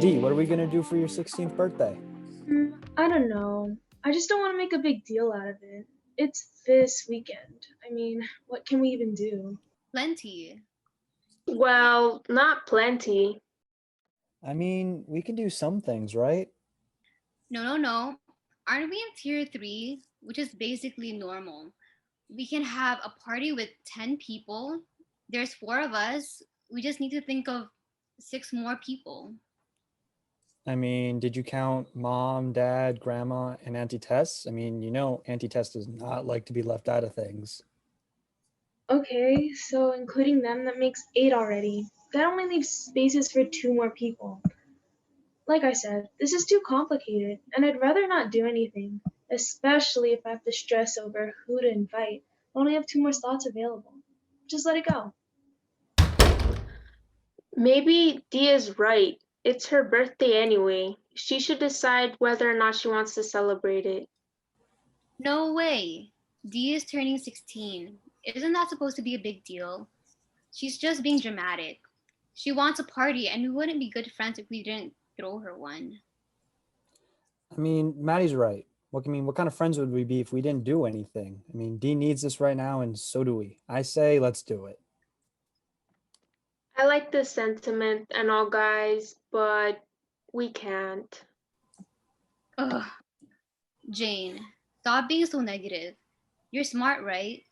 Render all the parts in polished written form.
Dee, what are we gonna do for your 16th birthday? I don't know. I just don't want to make a big deal out of it. It's this weekend. I mean, what can we even do? Plenty. Well, not plenty. I mean, we can do some things, right? No. Aren't we in tier 3, which is basically normal? We can have a party with 10 people. There's 4 of us. We just need to think of 6 more people. I mean, did you count mom, dad, grandma, and Auntie Tess? I mean, Auntie Tess does not like to be left out of things. Okay, so including them, that makes 8 already. That only leaves spaces for 2 more people. Like I said, this is too complicated, and I'd rather not do anything, especially if I have to stress over who to invite. I only have 2 more slots available. Just let it go. Maybe Dia's right. It's her birthday anyway. She should decide whether or not she wants to celebrate it. No way. Dee is turning 16. Isn't that supposed to be a big deal? She's just being dramatic. She wants a party, and we wouldn't be good friends if we didn't throw her one. I mean, Maddie's right. What kind of friends would we be if we didn't do anything? I mean, Dee needs this right now, and so do we. I say, let's do it. I like the sentiment and all, guys, but we can't. Ugh. Jane, stop being so negative. You're smart, right?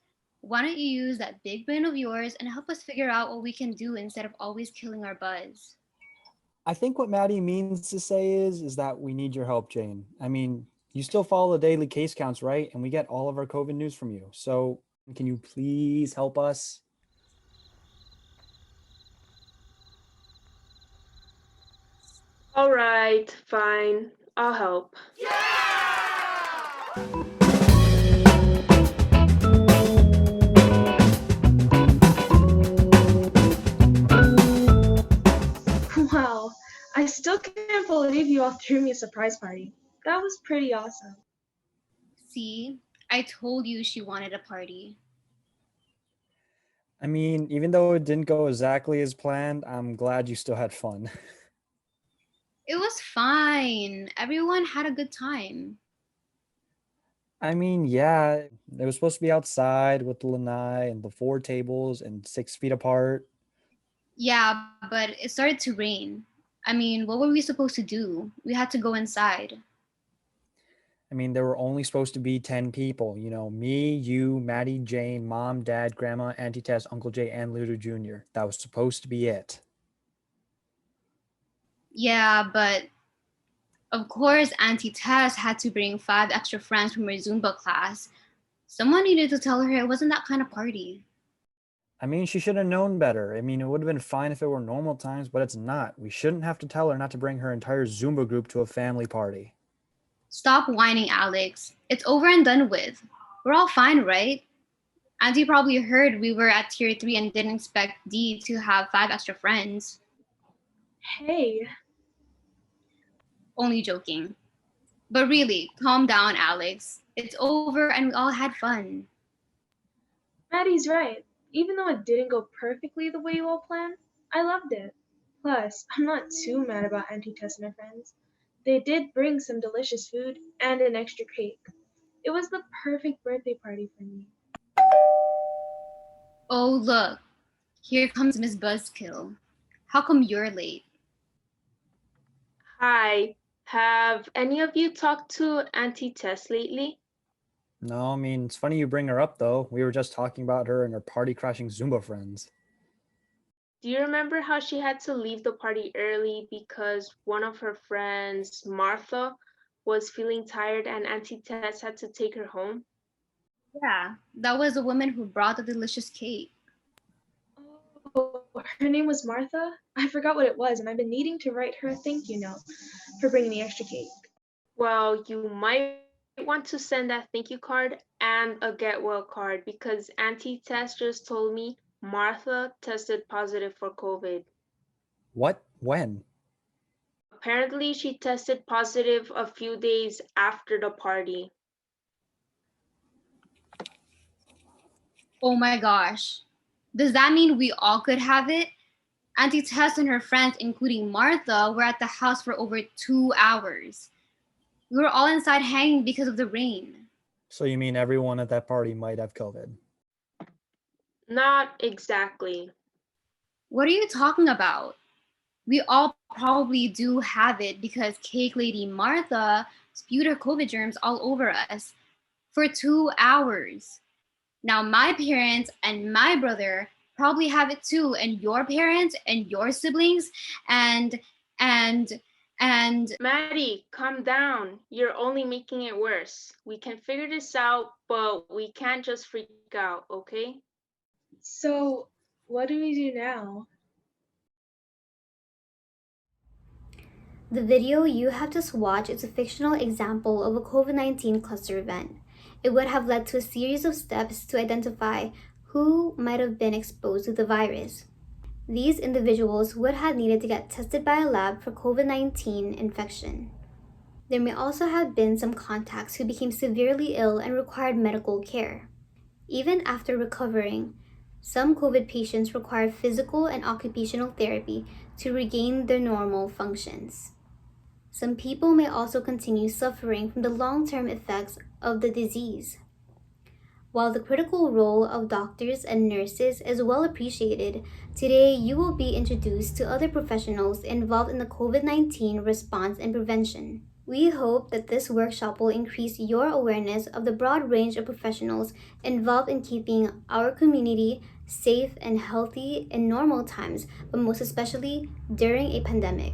Why don't you use that big brain of yours and help us figure out what we can do instead of always killing our buzz? I think what Maddie means to say is that we need your help, Jane. I mean, you still follow the daily case counts, right? And we get all of our COVID news from you. So can you please help us? All right, fine. I'll help. Wow, I still can't believe you all threw me a surprise party. That was pretty awesome. See, I told you she wanted a party. I mean, even though it didn't go exactly as planned, I'm glad you still had fun. It was fine. Everyone had a good time. I mean, yeah, it was supposed to be outside with the lanai and the 4 tables and 6 feet apart. Yeah, but it started to rain. I mean, what were we supposed to do? We had to go inside. I mean, there were only supposed to be 10 people, me, you, Maddie, Jane, mom, dad, grandma, Auntie Tess, Uncle Jay, and Ludo Jr. That was supposed to be it. Yeah, but of course, Auntie Tess had to bring 5 extra friends from her Zumba class. Someone needed to tell her it wasn't that kind of party. I mean, she should have known better. I mean, it would have been fine if it were normal times, but it's not. We shouldn't have to tell her not to bring her entire Zumba group to a family party. Stop whining, Alex. It's over and done with. We're all fine, right? Auntie probably heard we were at tier 3 and didn't expect Dee to have 5 extra friends. Hey, Only joking. But really, calm down, Alex. It's over and we all had fun. Maddie's right. Even though it didn't go perfectly the way you all planned, I loved it. Plus, I'm not too mad about Auntie Tess and her friends. They did bring some delicious food and an extra cake. It was the perfect birthday party for me. Oh, look. Here comes Miss Buzzkill. How come you're late? Hi. Have any of you talked to Auntie Tess lately? No, I mean, it's funny you bring her up, though. We were just talking about her and her party crashing Zumba friends. Do you remember how she had to leave the party early because one of her friends, Martha, was feeling tired and Auntie Tess had to take her home? Yeah, that was the woman who brought the delicious cake. Oh, her name was Martha? I forgot what it was, and I've been needing to write her a thank you note for bringing the extra cake. Well, you might want to send that thank you card and a get well card because Auntie Tess just told me Martha tested positive for COVID. What? When? Apparently, she tested positive a few days after the party. Oh my gosh. Does that mean we all could have it? Auntie Tess and her friends, including Martha, were at the house for over 2 hours. We were all inside hanging because of the rain. So you mean everyone at that party might have COVID? Not exactly. What are you talking about? We all probably do have it because Cake Lady Martha spewed her COVID germs all over us for 2 hours. Now, my parents and my brother probably have it too, and your parents and your siblings and and Maddie, calm down. You're only making it worse. We can figure this out, but we can't just freak out, okay? So, what do we do now? The video you have just watched is a fictional example of a COVID-19 cluster event. It would have led to a series of steps to identify who might have been exposed to the virus. These individuals would have needed to get tested by a lab for COVID-19 infection. There may also have been some contacts who became severely ill and required medical care. Even after recovering, some COVID patients required physical and occupational therapy to regain their normal functions. Some people may also continue suffering from the long-term effects of the disease. While the critical role of doctors and nurses is well appreciated, today you will be introduced to other professionals involved in the COVID-19 response and prevention. We hope that this workshop will increase your awareness of the broad range of professionals involved in keeping our community safe and healthy in normal times, but most especially during a pandemic.